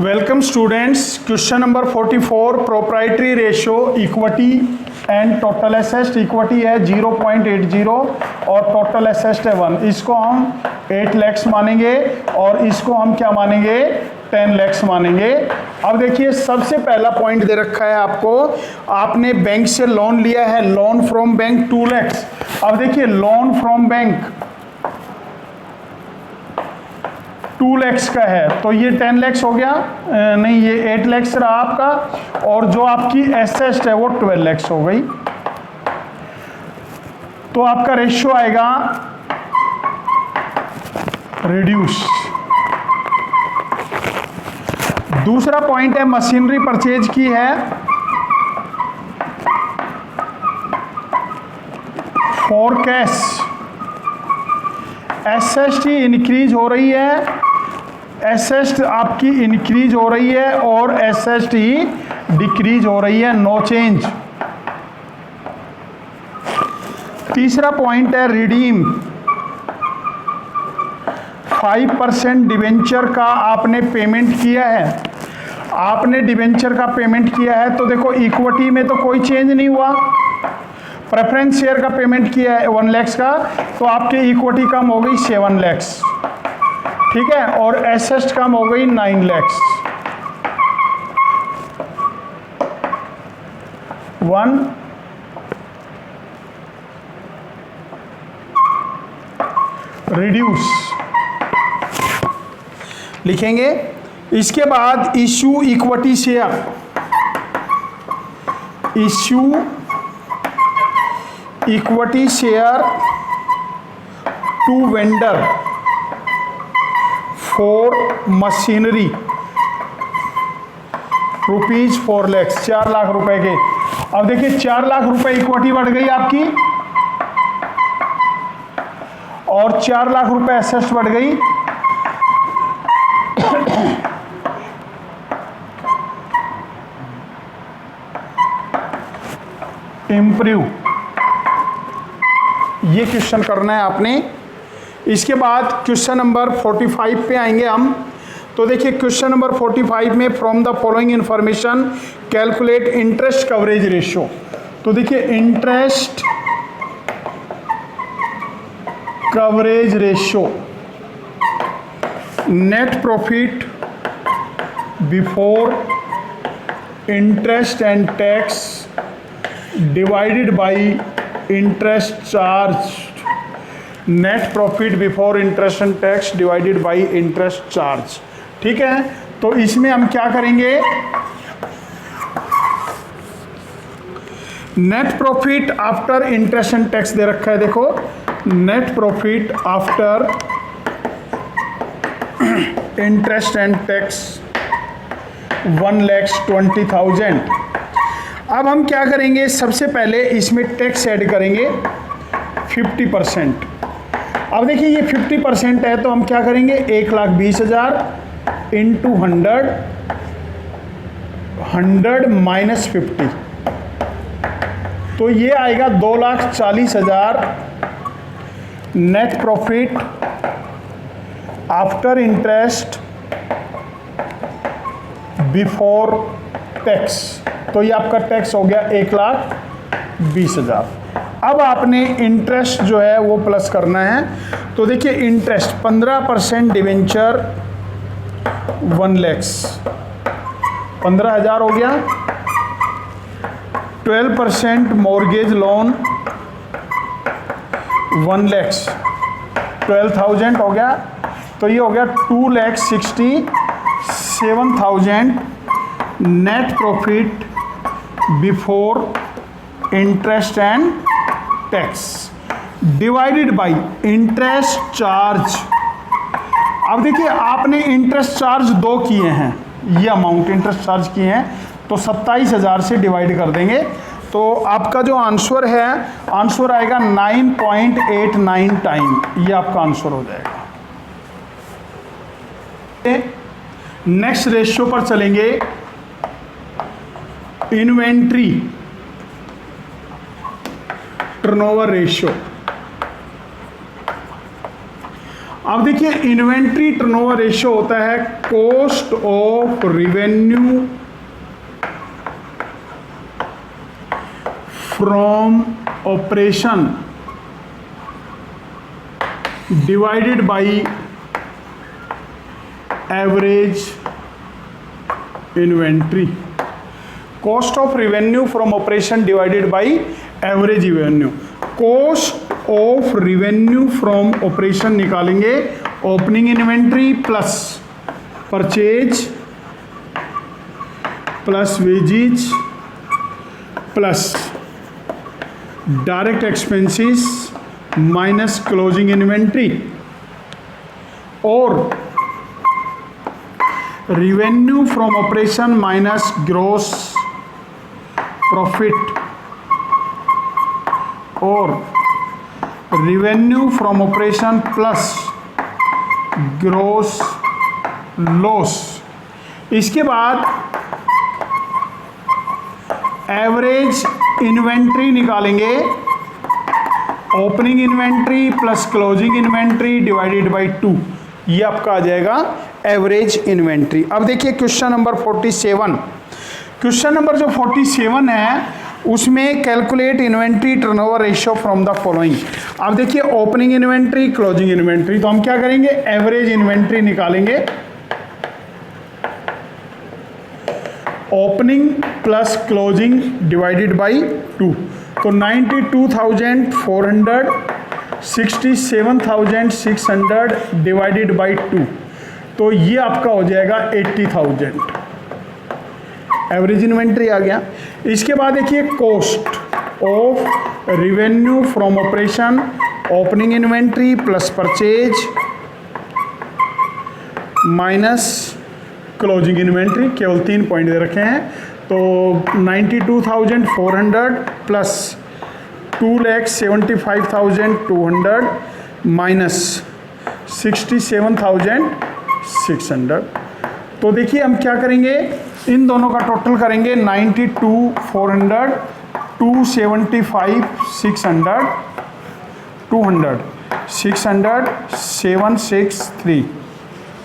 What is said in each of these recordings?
Welcome students, question number 44 proprietary ratio equity and total asset. Equity है 0.80 और total asset है 1। इसको हम 8 लाख मानेंगे और इसको हम क्या मानेंगे, 10 लाख मानेंगे। अब देखिए सबसे पहला पॉइंट दे रखा है आपको, आपने बैंक से लोन लिया है, लोन फ्रॉम बैंक 2 लाख। अब देखिए लोन फ्रॉम बैंक 2 लाख का है तो ये 10 लाख हो गया, नहीं ये 8 लाख रहा आपका, और जो आपकी एसेट है वो 12 लाख हो गई। तो आपका रेशियो आएगा रिड्यूस। दूसरा पॉइंट है मशीनरी परचेज की है, for cash asset he increase हो रही है, एसेट आपकी इंक्रीज हो रही है और एसेट ही डिक्रीज हो रही है, नो चेंज। तीसरा पॉइंट है रिडीम। 5% डिवेंचर का आपने पेमेंट किया है, आपने डिवेंचर का पेमेंट किया है तो देखो इक्विटी में तो कोई चेंज नहीं हुआ। प्रेफरेंस शेयर का पेमेंट किया है 1 लाख का तो आपकी इक्विटी कम हो गई 7 लाख, ठीक है, और एसेट कम हो गई 9 लाख। 1 रिड्यूस लिखेंगे। इसके बाद issue equity share, issue equity share to vendor for machinery rupees 4 lakh, 4 lakh रुपए के। अब देखिए 4 लाख रुपए इक्विटी बढ़ गई आपकी और 4 लाख रुपए एसेट बढ़ गई। इम्प्रूव, ये क्वेश्चन करना है आपने। इसके बाद क्वेश्चन नंबर 45 पे आएंगे हम। तो देखिए क्वेश्चन नंबर 45 में from the following information calculate interest coverage ratio. तो देखिए interest coverage ratio, net profit before interest and tax divided by interest charge, net profit before interest and tax divided by interest charge, ठीक है। तो इसमें हम क्या करेंगे, net profit after interest and tax दे रखा है, देखो net profit after interest and tax 1,20,000। अब हम क्या करेंगे, सबसे पहले इसमें टैक्स ऐड करेंगे 50%। अब देखिए ये 50% है तो हम क्या करेंगे, 1,20,000 इंटू 100 माइनस 50, तो ये आएगा 2,40,000 net profit after interest before tax. तो ये आपका टैक्स हो गया 1,20,000। अब आपने इंटरेस्ट जो है वो प्लस करना है। तो देखिए इंटरेस्ट 15% डिवेंचर 1 लाख, 15,000 हो गया। 12% मॉर्गेज लोन 1 लाख, 12,000 हो गया। तो ये हो गया 2,67,000 net profit before interest and tax divided by interest charge. अब देखिए आपने इंटरेस्ट चार्ज 2 किए हैं, ये अमाउंट इंटरेस्ट चार्ज किए हैं तो 27,000 से डिवाइड कर देंगे तो आपका जो आंसर है, आंसर आएगा 9.89 टाइम, ये आपका आंसर हो जाएगा। नेक्स्ट रेशियो पर चलेंगे, इन्वेंट्री टर्नओवर रेशियो। अब देखिए इन्वेंट्री टर्नओवर रेशियो होता है cost of revenue from operation divided by average inventory. Cost of revenue from operation divided by average revenue. Cost of revenue from operation निकालेंगे opening inventory plus purchase plus wages plus direct expenses minus closing inventory, और revenue from operation minus gross profit और revenue from operation plus gross loss. इसके बाद average inventory निकालेंगे opening inventory plus closing inventory divided by 2, ये आपका आ जाएगा average inventory. अब देखिए क्वेश्चन नंबर 47। क्वेश्चन नंबर जो 47 है उसमें calculate inventory turnover ratio from the following. अब देखिए ओपनिंग इन्वेंट्री क्लोजिंग इन्वेंट्री, तो हम क्या करेंगे एवरेज इन्वेंट्री निकालेंगे, opening plus closing divided by 2, तो 92,400 67,600 डिवाइडेड बाई 2, तो ये आपका हो जाएगा 80,000 एवरेज इन्वेंट्री आ गया। इसके बाद देखिए cost of revenue from operation opening inventory plus purchase minus closing inventory, केवल 3 पॉइंट दे रखे हैं, तो 92,400 प्लस 2,75,200 माइनस 67,600। तो देखिए हम क्या करेंगे, इन दोनों का टोटल करेंगे 92,400 275 600 200 600 763,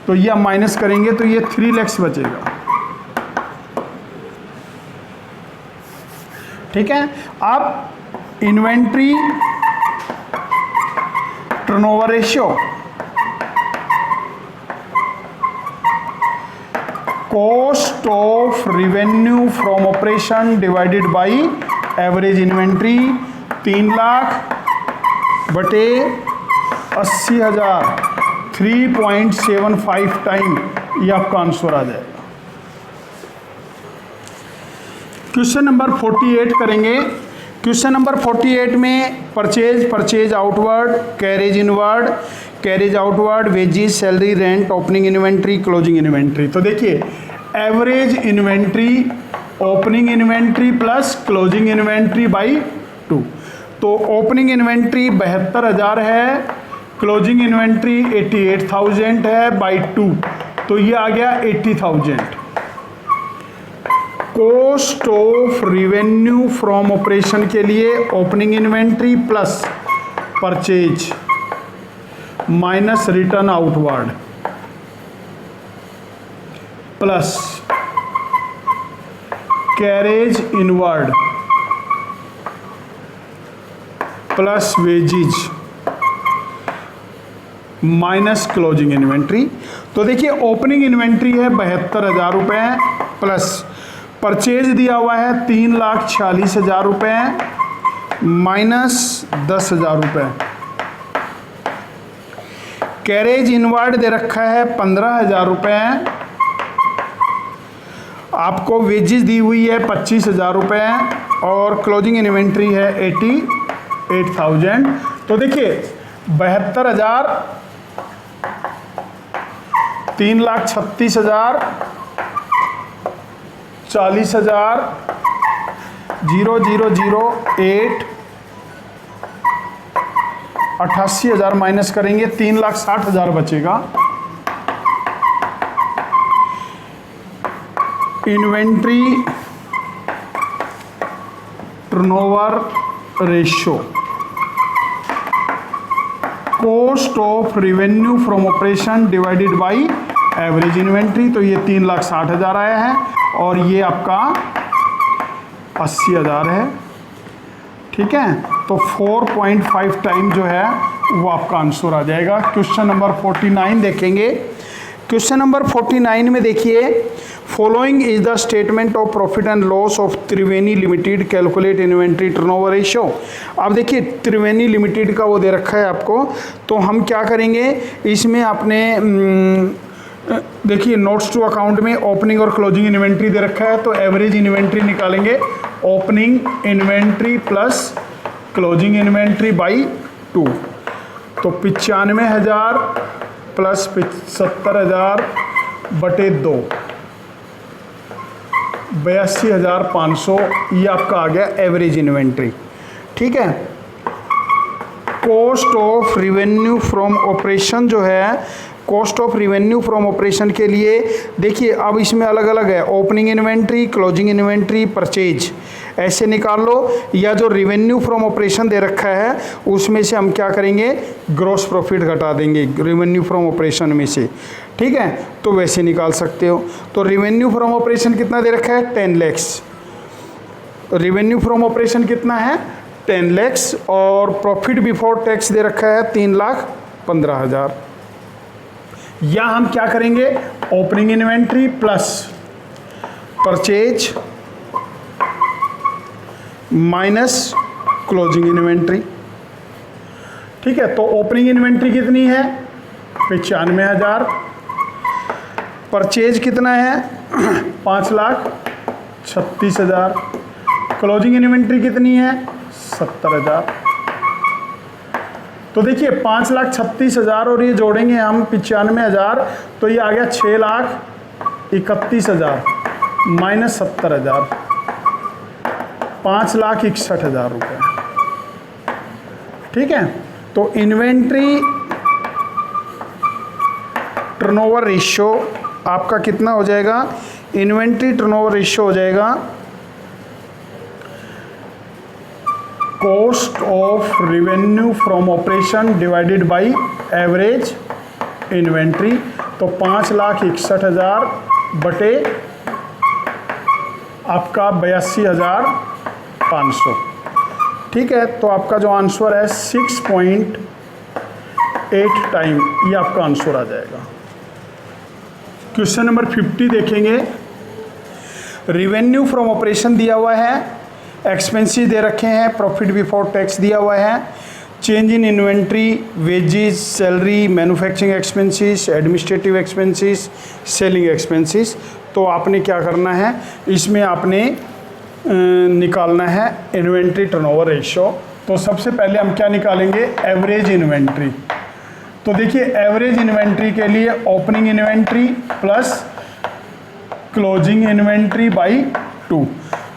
तो ये हम माइनस करेंगे तो ये 3 लाख बचेगा। ठीक है, अब inventory turnover ratio cost of revenue from operation divided by average inventory 3 lakh बटे 80,000 3.75 टाइम, ये आपका आंसर आ जाएगा। क्वेश्चन नंबर 48 करेंगे। क्वेश्चन नंबर 48 में purchase outward, carriage outward, wages, salary, rent, opening inventory, closing inventory. तो देखिए average inventory opening inventory plus closing inventory by 2, तो opening inventory 72,000 है, क्लोजिंग इन्वेंट्री 88,000 है बाई 2, तो ये आ गया 80,000। Cost of revenue from operation के लिए opening inventory plus purchase minus return outward plus carriage inward plus wages minus closing inventory. तो देखिए ओपनिंग इन्वेंट्री है 72,000 रुपये प्लस परचेज दिया हुआ है 3,46,000 रुपये माइनस 10,000 रुपये, कैरेज इनवर्ड दे रखा है 15,000 रुपये, आपको वेजेस दी हुई है 25,000 रुपये और क्लोजिंग इन्वेंट्री है 88,000। तो देखिए 72,000 3,36,000 40,000 0,008 88,000 माइनस करेंगे 3,60,000 बचेगा। Inventory turnover ratio cost of revenue from operation divided by average inventory, तो ये 3,60,000 आया है और ये आपका 80,000 है। ठीक है, तो 4.5 टाइम जो है वो आपका आंसर आ जाएगा। क्वेश्चन नंबर 49 देखेंगे। क्वेश्चन नंबर 49 में देखिए, following is the statement of profit and loss of Triveni limited, calculate inventory turnover ratio. अब देखिए त्रिवेणी लिमिटेड का वो दे रखा है आपको, तो हम क्या करेंगे इसमें आपने देखिए नोट्स टू अकाउंट में ओपनिंग और क्लोजिंग इन्वेंट्री दे रखा है, तो एवरेज इन्वेंट्री निकालेंगे, opening inventory plus closing inventory by 2, तो 95,000 प्लस 75,000 बटे 2, 82,500, ये आपका आ गया एवरेज इन्वेंट्री। ठीक है, cost of revenue from operation जो है, cost of revenue from operation के लिए देखिए अब इसमें अलग अलग है, opening inventory, closing inventory, purchase, ऐसे निकाल लो, या जो रिवेन्यू फ्रॉम ऑपरेशन दे रखा है उसमें से हम क्या करेंगे, ग्रॉस प्रॉफिट घटा देंगे रिवेन्यू फ्रॉम ऑपरेशन में से। ठीक है, तो वैसे निकाल सकते हो। तो रिवेन्यू फ्रॉम ऑपरेशन कितना दे रखा है, 10 लाख। रिवेन्यू फ्रॉम ऑपरेशन कितना है, 10 लाख, और प्रॉफिट बिफोर टैक्स दे रखा है 3,15,000। या हम क्या करेंगे, opening inventory plus purchase minus closing inventory. ठीक है, तो ओपनिंग इन्वेंट्री कितनी है, 95,000, परचेज कितना है 5,36,000, क्लोजिंग इन्वेंट्री कितनी है 70,000। तो देखिए 5,36,000 और ये जोड़ेंगे हम 95,000, तो ये आ गया 6,31,000 माइनस 70,000, 5,61,000 रुपये। ठीक है, तो इन्वेंट्री टर्नओवर रेशियो आपका कितना हो जाएगा, इन्वेंट्री टर्नओवर रेशियो हो जाएगा cost of revenue from operation divided by average inventory, तो 5,61,000 बटे आपका 82,500। ठीक है, तो आपका जो आंसर है 6.8 टाइम, ये आपका आंसर आ जाएगा। क्वेश्चन नंबर 50 देखेंगे। रिवेन्यू फ्रॉम ऑपरेशन दिया हुआ है, एक्सपेंसेस दे रखे हैं, प्रॉफिट बिफोर टैक्स दिया हुआ है, change in inventory, wages, salary, manufacturing expenses, administrative expenses, selling expenses. तो आपने क्या करना है, इसमें आपने निकालना है इन्वेंट्री टर्नओवर रेशियो। तो सबसे पहले हम क्या निकालेंगे, एवरेज इन्वेंट्री। तो देखिए एवरेज इन्वेंट्री के लिए opening inventory plus closing inventory by 2,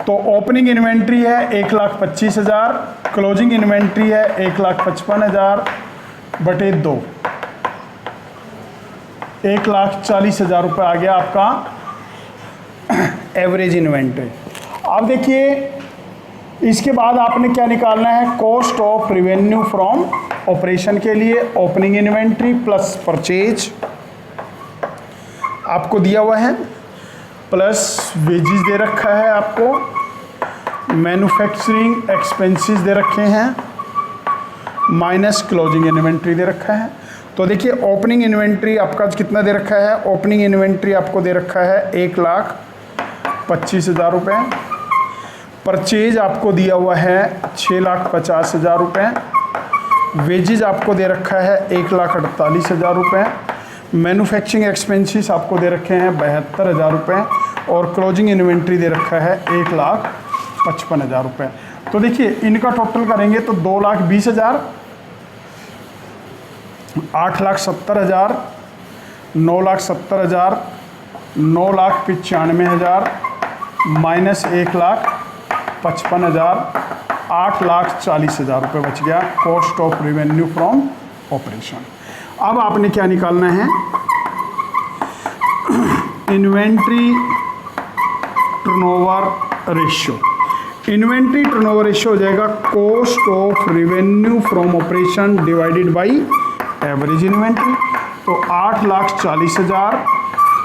तो ओपनिंग इन्वेंट्री है 1,25,000, क्लोजिंग इन्वेंट्री है 1,55,000 बटे 2, 1,40,000 रुपये आ गया आपका एवरेज इन्वेंट्री। अब देखिए इसके बाद आपने क्या निकालना है, cost of revenue from operation के लिए ओपनिंग इन्वेंट्री प्लस परचेज आपको दिया हुआ है, प्लस वेजेस दे रखा है आपको, मैन्युफैक्चरिंग एक्सपेंसेस दे रखे हैं, माइनस क्लोजिंग इन्वेंट्री दे रखा है। तो देखिए ओपनिंग इन्वेंट्री आपका कितना दे रखा है, ओपनिंग इन्वेंट्री आपको दे रखा है 1,25,000 रुपये, परचेज आपको दिया हुआ है 6,50,000 रुपये, वेजेस आपको दे रखा है 1,48,000 रुपये, मैन्युफैक्चरिंग एक्सपेंसेस आपको दे रखे हैं 72,000 रुपये, और क्लोजिंग इन्वेंट्री दे रखा है 1,55,000 रुपये। तो देखिए इनका टोटल करेंगे तो 2,20,000, 8,70,000, 9,70,000, 9,95,000 माइनस 1,55,000, 8,40,000 रुपये बच गया cost of revenue from operation. अब आपने क्या निकालना है, inventory turnover ratio. Inventory turnover ratio हो जाएगा cost of revenue from operation divided by average inventory. तो 8,40,000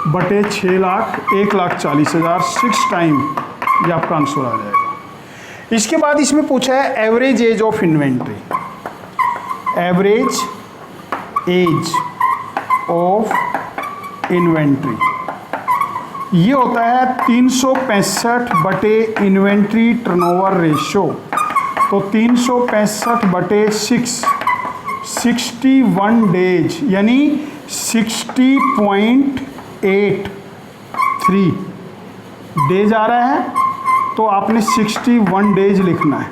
बटे 6 लाख, 1,40,000, 6 टाइम, ये आपका आंसर आ जाएगा। इसके बाद इसमें पूछा है average age of inventory. Average age of inventory ये होता है 365 बटे इन्वेंट्री टर्नओवर रेशो। तो 365 बटे 6, 61 डेज, यानी 60.83 डेज आ रहा है। तो आपने 61 डेज लिखना है।